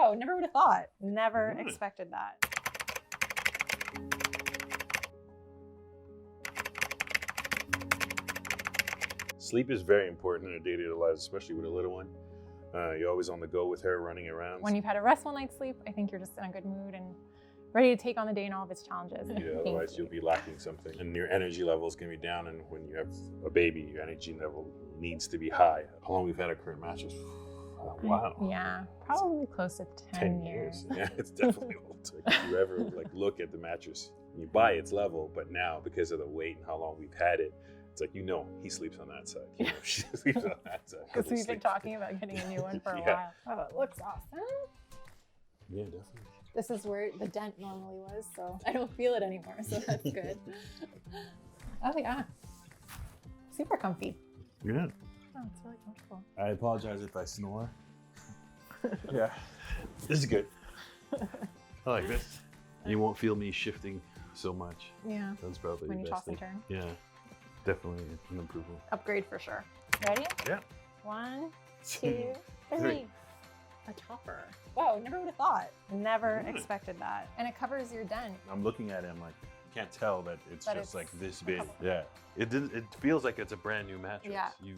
Whoa, never would have thought. Never expected that. Sleep is very important in our day-to-day lives, especially with a little one. You're always on the go with her, running around. When you've had a restful night's sleep, I think you're just in a good mood and ready to take on the day and all of its challenges. Yeah, otherwise you'll be lacking something. And your energy level is going to be down. And when you have a baby, your energy level needs to be high. How long we've had our current mattress? Wow. Yeah, probably close to 10 years. Yeah, it's definitely old. Like, if you ever look at the mattress, you buy its level, but now because of the weight and how long we've had it, it's like, he sleeps on that side. She sleeps on that side. Because we've been talking about getting a new one for a while. Oh, it looks awesome. Yeah, definitely. This is where the dent normally was, so I don't feel it anymore, so that's good. Oh yeah, super comfy. Yeah. Oh, it's really comfortable. I apologize if I snore. Yeah, this is good. I like this. You won't feel me shifting so much. Yeah. That's probably when the you best toss and thing. turn. Yeah, definitely an improvement. Upgrade for sure. Ready? Yeah. 1, 2, 3. A topper. Whoa, never would have thought. Never expected that. And it covers your dent. I'm looking at it, I'm like, you can't tell that it's But just it's like this big. Yeah. It feels like it's a brand new mattress. Yeah. You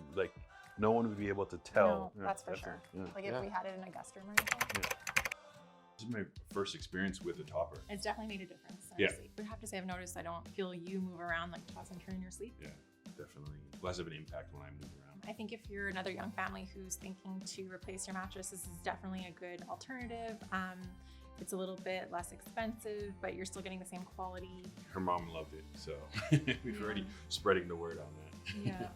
no one would be able to tell. No, that's for sure. Yeah. Like if we had it in a guest room or anything. Yeah. This is my first experience with a topper. It's definitely made a difference. Yeah. I have to say, I've noticed I don't feel you move around like toss and turn in your sleep. Yeah, definitely. Less of an impact when I move around. I think if you're another young family who's thinking to replace your mattress, this is definitely a good alternative. It's a little bit less expensive, but you're still getting the same quality. Her mom loved it, so we've already spreading the word on that. Yeah.